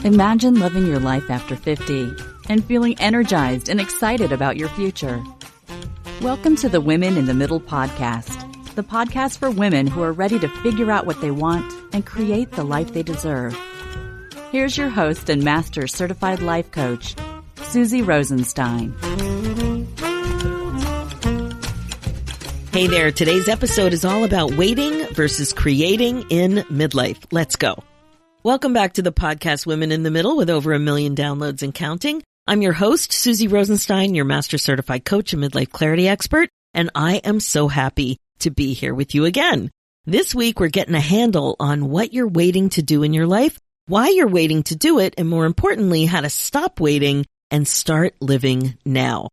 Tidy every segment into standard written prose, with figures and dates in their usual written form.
Imagine living your life after 50 and feeling energized and excited about your future. Welcome to the Women in the Middle podcast, the podcast for women who are ready to figure out what they want and create the life they deserve. Here's your host and master certified life coach, Susie Rosenstein. Hey there, today's episode is all about waiting versus creating in midlife. Let's go. Welcome back to the podcast Women in the Middle with over 1 million downloads and counting. I'm your host, Susie Rosenstein, your master certified coach and midlife clarity expert, and I am so happy to be here with you again. This week, we're getting a handle on what you're waiting to do in your life, why you're waiting to do it, and more importantly, how to stop waiting and start living now.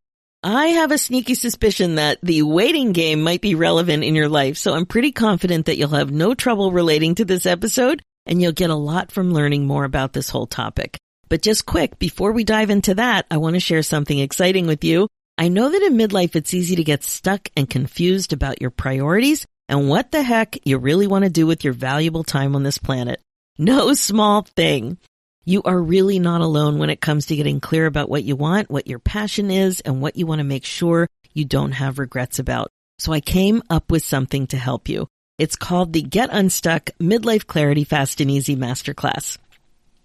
I have a sneaky suspicion that the waiting game might be relevant in your life, so I'm pretty confident that you'll have no trouble relating to this episode, and you'll get a lot from learning more about this whole topic. But just quick, before we dive into that, I want to share something exciting with you. I know that in midlife, it's easy to get stuck and confused about your priorities and what the heck you really want to do with your valuable time on this planet. No small thing. You are really not alone when it comes to getting clear about what you want, what your passion is, and what you want to make sure you don't have regrets about. So I came up with something to help you. It's called the Get Unstuck Midlife Clarity Fast and Easy Masterclass.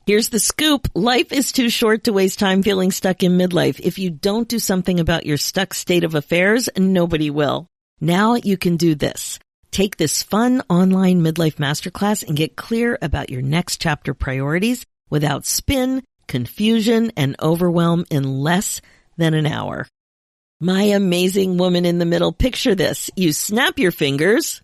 Here's the scoop. Life is too short to waste time feeling stuck in midlife. If you don't do something about your stuck state of affairs, nobody will. Now you can do this. Take this fun online midlife masterclass and get clear about your next chapter priorities without spin, confusion, and overwhelm in less than an hour. My amazing woman in the middle, picture this. You snap your fingers.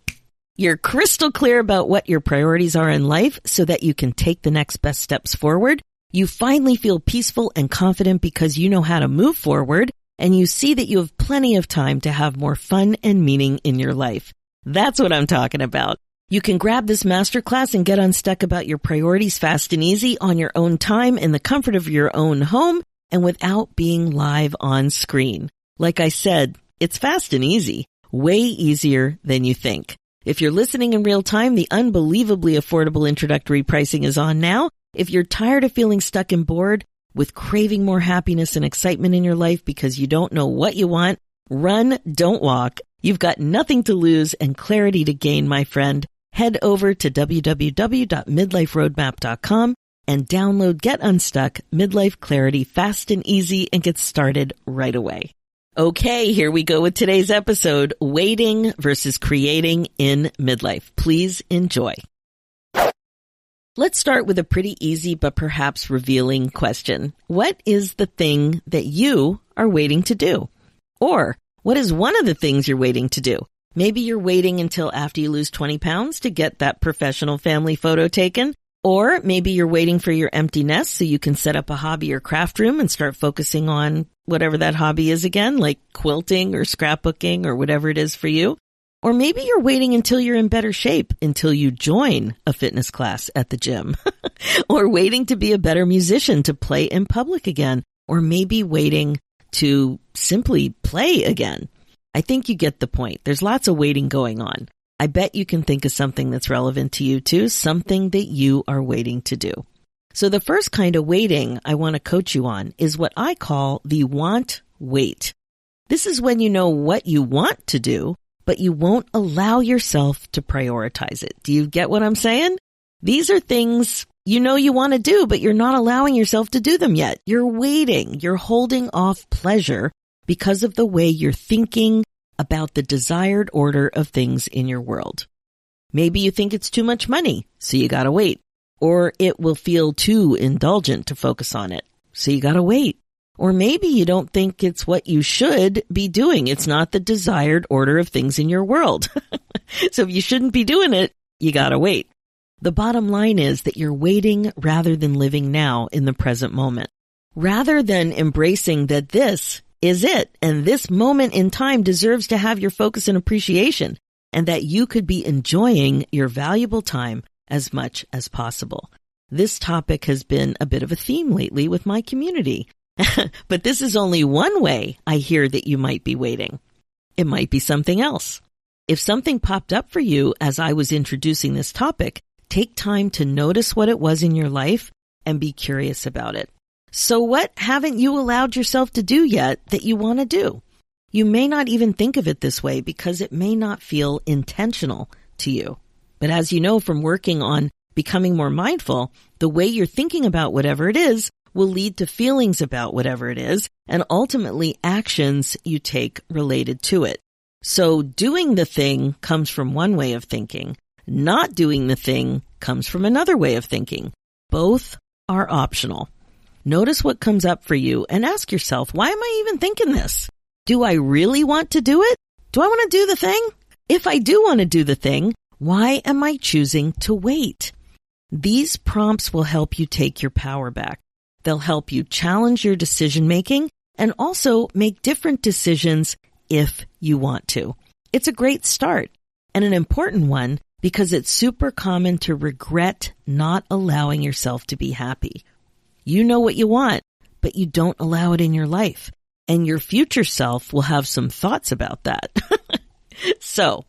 You're crystal clear about what your priorities are in life so that you can take the next best steps forward. You finally feel peaceful and confident because you know how to move forward, and you see that you have plenty of time to have more fun and meaning in your life. That's what I'm talking about. You can grab this masterclass and get unstuck about your priorities fast and easy on your own time in the comfort of your own home and without being live on screen. Like I said, it's fast and easy, way easier than you think. If you're listening in real time, the unbelievably affordable introductory pricing is on now. If you're tired of feeling stuck and bored with craving more happiness and excitement in your life because you don't know what you want, run, don't walk. You've got nothing to lose and clarity to gain, my friend. Head over to www.midliferoadmap.com and download Get Unstuck Midlife Clarity Fast and Easy and get started right away. Okay, here we go with today's episode, Waiting versus Creating in Midlife. Please enjoy. Let's start with a pretty easy but perhaps revealing question. What is the thing that you are waiting to do? Or what is one of the things you're waiting to do? Maybe you're waiting until after you lose 20 pounds to get that professional family photo taken. Or maybe you're waiting for your empty nest so you can set up a hobby or craft room and start focusing on whatever that hobby is again, like quilting or scrapbooking or whatever it is for you. Or maybe you're waiting until you're in better shape, until you join a fitness class at the gym. Or waiting to be a better musician to play in public again. Or maybe waiting to simply play again. I think you get the point. There's lots of waiting going on. I bet you can think of something that's relevant to you too, something that you are waiting to do. So the first kind of waiting I want to coach you on is what I call the want wait. This is when you know what you want to do, but you won't allow yourself to prioritize it. Do you get what I'm saying? These are things you know you want to do, but you're not allowing yourself to do them yet. You're waiting. You're holding off pleasure because of the way you're thinking about the desired order of things in your world. Maybe you think it's too much money, so you gotta wait. Or it will feel too indulgent to focus on it, so you gotta wait. Or maybe you don't think it's what you should be doing. It's not the desired order of things in your world. So if you shouldn't be doing it, you gotta wait. The bottom line is that you're waiting rather than living now in the present moment. Rather than embracing that this is it, and this moment in time deserves to have your focus and appreciation, and that you could be enjoying your valuable time as much as possible. This topic has been a bit of a theme lately with my community. But this is only one way I hear that you might be waiting. It might be something else. If something popped up for you as I was introducing this topic, Take time to notice what it was in your life and be curious about it. So what haven't you allowed yourself to do yet that you want to do? You may not even think of it this way because it may not feel intentional to you. But as you know from working on becoming more mindful, the way you're thinking about whatever it is will lead to feelings about whatever it is and ultimately actions you take related to it. So doing the thing comes from one way of thinking. Not doing the thing comes from another way of thinking. Both are optional. Notice what comes up for you and ask yourself, why am I even thinking this? Do I really want to do it? Do I want to do the thing? If I do want to do the thing, why am I choosing to wait? These prompts will help you take your power back. They'll help you challenge your decision making and also make different decisions if you want to. It's a great start and an important one because it's super common to regret not allowing yourself to be happy. You know what you want, but you don't allow it in your life. And your future self will have some thoughts about that. So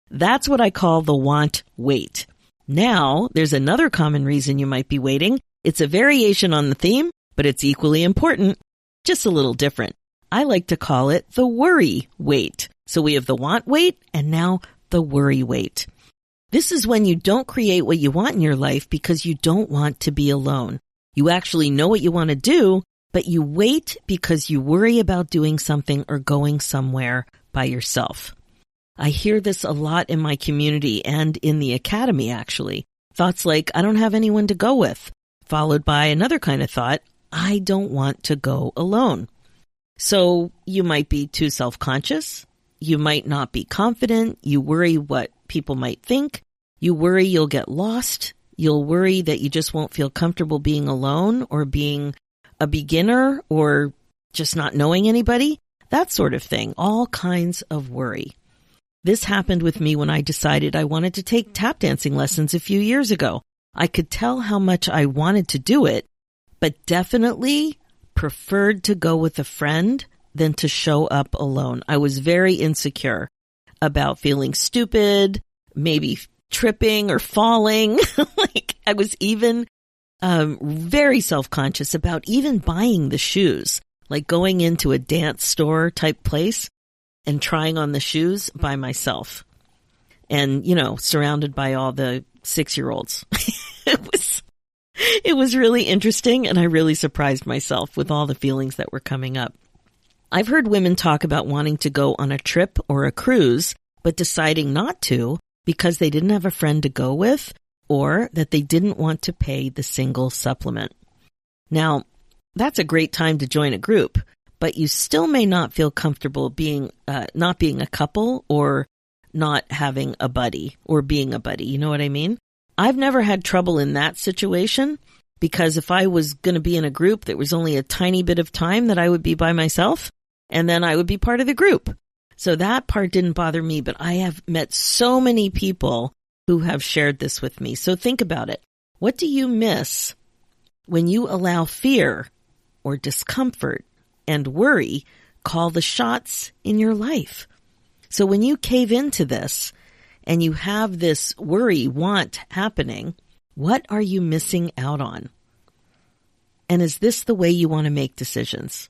that's what I call the want wait. Now, there's another common reason you might be waiting. It's a variation on the theme, but it's equally important, just a little different. I like to call it the worry wait. So we have the want wait and now the worry wait. This is when you don't create what you want in your life because you don't want to be alone. You actually know what you want to do, but you wait because you worry about doing something or going somewhere by yourself. I hear this a lot in my community and in the academy, actually. Thoughts like, I don't have anyone to go with, followed by another kind of thought, I don't want to go alone. So you might be too self-conscious. You might not be confident. You worry what people might think. You worry you'll get lost. You'll worry that you just won't feel comfortable being alone or being a beginner or just not knowing anybody. That sort of thing. All kinds of worry. This happened with me when I decided I wanted to take tap dancing lessons a few years ago. I could tell how much I wanted to do it, but definitely preferred to go with a friend than to show up alone. I was very insecure about feeling stupid, maybe tripping or falling. I was even very self-conscious about even buying the shoes, like going into a dance store type place and trying on the shoes by myself. And, surrounded by all the 6-year-olds. It was really interesting, and I really surprised myself with all the feelings that were coming up. I've heard women talk about wanting to go on a trip or a cruise, but deciding not to because they didn't have a friend to go with or that they didn't want to pay the single supplement. Now, that's a great time to join a group, but you still may not feel comfortable not being a couple or not having a buddy or being a buddy. You know what I mean? I've never had trouble in that situation because if I was going to be in a group, there was only a tiny bit of time that I would be by myself and then I would be part of the group. So that part didn't bother me, but I have met so many people who have shared this with me. So think about it. What do you miss when you allow fear or discomfort and worry call the shots in your life? So when you cave into this and you have this worry, want happening, what are you missing out on? And is this the way you want to make decisions?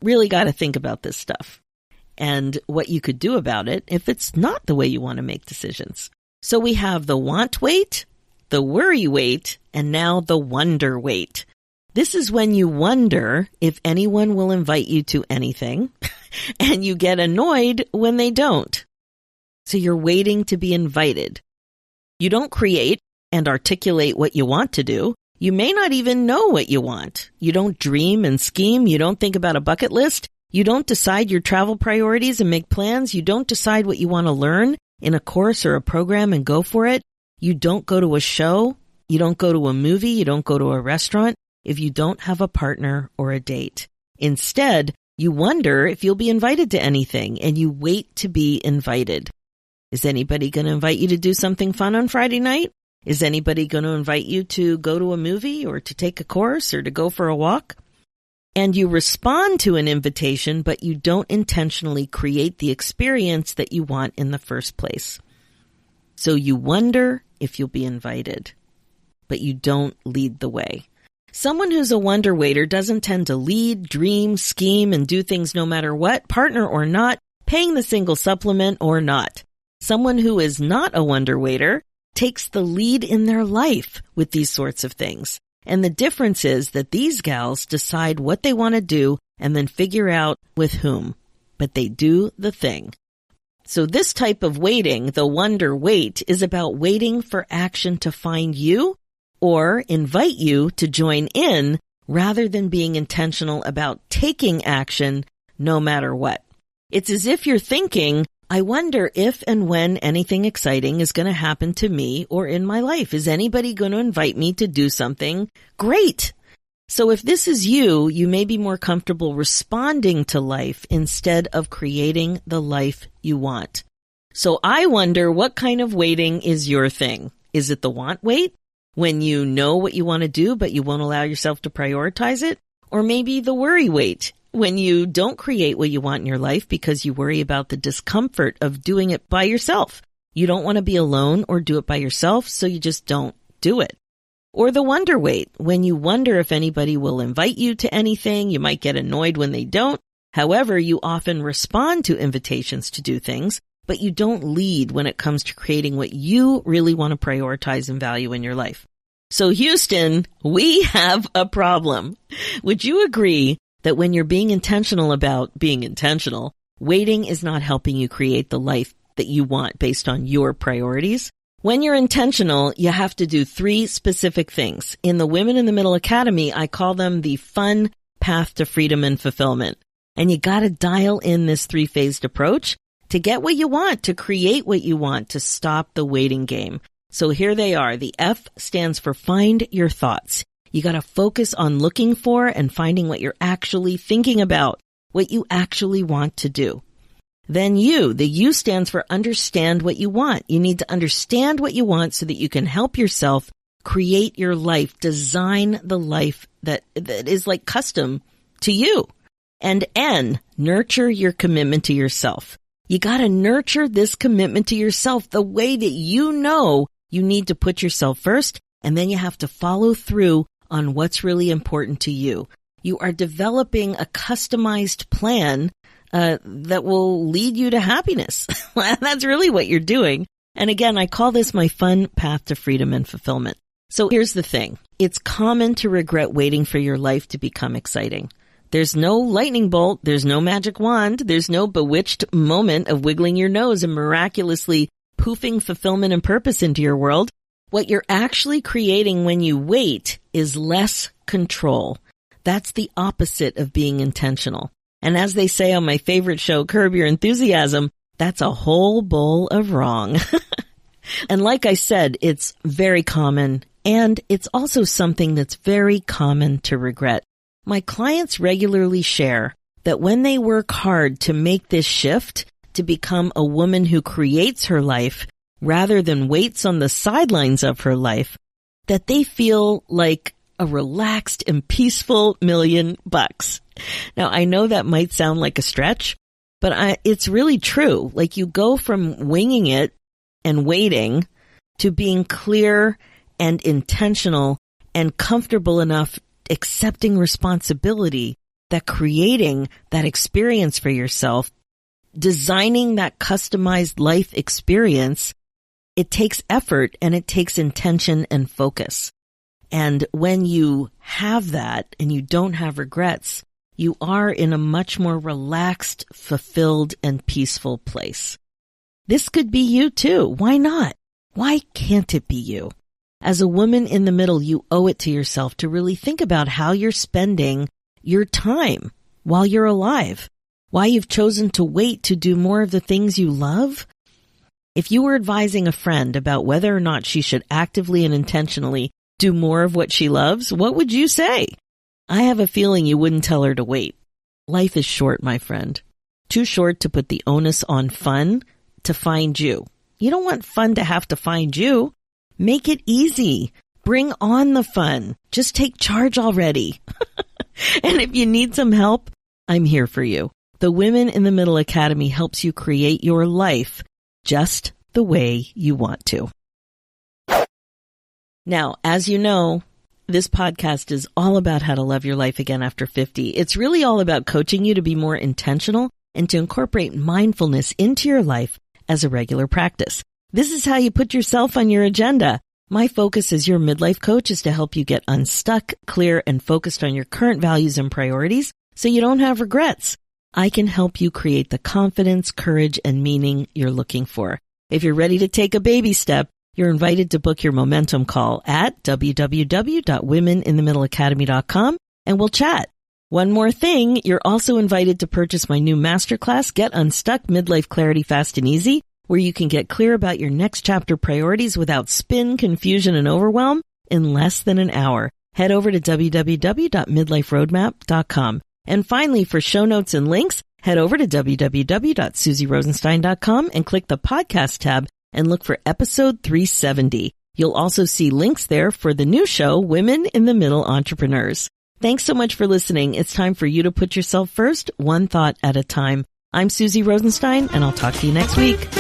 Really got to think about this stuff and what you could do about it if it's not the way you want to make decisions. So we have the want wait, the worry wait, and now the wonder wait. This is when you wonder if anyone will invite you to anything and you get annoyed when they don't. So you're waiting to be invited. You don't create and articulate what you want to do. You may not even know what you want. You don't dream and scheme. You don't think about a bucket list. You don't decide your travel priorities and make plans. You don't decide what you want to learn in a course or a program and go for it. You don't go to a show. You don't go to a movie. You don't go to a restaurant if you don't have a partner or a date. Instead, you wonder if you'll be invited to anything and you wait to be invited. Is anybody going to invite you to do something fun on Friday night? Is anybody going to invite you to go to a movie or to take a course or to go for a walk? And you respond to an invitation, but you don't intentionally create the experience that you want in the first place. So you wonder if you'll be invited, but you don't lead the way. Someone who's a wonder waiter doesn't tend to lead, dream, scheme, and do things no matter what, partner or not, paying the single supplement or not. Someone who is not a wonder waiter takes the lead in their life with these sorts of things. And the difference is that these gals decide what they want to do and then figure out with whom. But they do the thing. So this type of waiting, the wonder wait, is about waiting for action to find you or invite you to join in rather than being intentional about taking action no matter what. It's as if you're thinking, I wonder if and when anything exciting is going to happen to me or in my life. Is anybody going to invite me to do something great? So if this is you, you may be more comfortable responding to life instead of creating the life you want. So I wonder, what kind of waiting is your thing? Is it the want wait, when you know what you want to do, but you won't allow yourself to prioritize it? Or maybe the worry wait, when you don't create what you want in your life because you worry about the discomfort of doing it by yourself. You don't want to be alone or do it by yourself, so you just don't do it. Or the wonder wait, when you wonder if anybody will invite you to anything. You might get annoyed when they don't. However, you often respond to invitations to do things, but you don't lead when it comes to creating what you really want to prioritize and value in your life. So Houston, we have a problem. Would you agree that when you're being intentional about being intentional, waiting is not helping you create the life that you want based on your priorities? When you're intentional, you have to do 3 specific things. In the Women in the Middle Academy, I call them the fun path to freedom and fulfillment. And you got to dial in this 3-phased approach to get what you want, to create what you want, to stop the waiting game. So here they are. The F stands for find your thoughts. You got to focus on looking for and finding what you're actually thinking about, what you actually want to do. Then U, the U stands for understand what you want. You need to understand what you want so that you can help yourself create your life, design the life that is like custom to you. And N, nurture your commitment to yourself. You got to nurture this commitment to yourself the way that you know you need to put yourself first, and then you have to follow through on what's really important to you. You are developing a customized plan that will lead you to happiness. That's really what you're doing. And again, I call this my fun path to freedom and fulfillment. So here's the thing. It's common to regret waiting for your life to become exciting. There's no lightning bolt. There's no magic wand. There's no bewitched moment of wiggling your nose and miraculously poofing fulfillment and purpose into your world. What you're actually creating when you wait is less control. That's the opposite of being intentional. And as they say on my favorite show, Curb Your Enthusiasm, that's a whole bowl of wrong. And like I said, it's very common, and it's also something that's very common to regret. My clients regularly share that when they work hard to make this shift to become a woman who creates her life rather than waits on the sidelines of her life, that they feel like a relaxed and peaceful $1,000,000. Now, I know that might sound like a stretch, but it's really true. Like, you go from winging it and waiting to being clear and intentional and comfortable enough accepting responsibility, that creating that experience for yourself, designing that customized life experience, it takes effort and it takes intention and focus. And when you have that and you don't have regrets, you are in a much more relaxed, fulfilled, and peaceful place. This could be you too. Why not? Why can't it be you? As a woman in the middle, you owe it to yourself to really think about how you're spending your time while you're alive, why you've chosen to wait to do more of the things you love. If you were advising a friend about whether or not she should actively and intentionally do more of what she loves, what would you say? I have a feeling you wouldn't tell her to wait. Life is short, my friend. Too short to put the onus on fun to find you. You don't want fun to have to find you. Make it easy. Bring on the fun. Just take charge already. And if you need some help, I'm here for you. The Women in the Middle Academy helps you create your life just the way you want to. Now, as you know, this podcast is all about how to love your life again after 50. It's really all about coaching you to be more intentional and to incorporate mindfulness into your life as a regular practice. This is how you put yourself on your agenda. My focus as your midlife coach is to help you get unstuck, clear, and focused on your current values and priorities so you don't have regrets. I can help you create the confidence, courage, and meaning you're looking for. If you're ready to take a baby step, you're invited to book your momentum call at www.womeninthemiddleacademy.com and we'll chat. One more thing, you're also invited to purchase my new masterclass, Get Unstuck Midlife Clarity Fast and Easy, where you can get clear about your next chapter priorities without spin, confusion, and overwhelm in less than an hour. Head over to www.midliferoadmap.com. And finally, for show notes and links, head over to www.susierosenstein.com and click the podcast tab and look for episode 370. You'll also see links there for the new show, Women in the Middle Entrepreneurs. Thanks so much for listening. It's time for you to put yourself first, one thought at a time. I'm Susie Rosenstein, and I'll talk to you next week.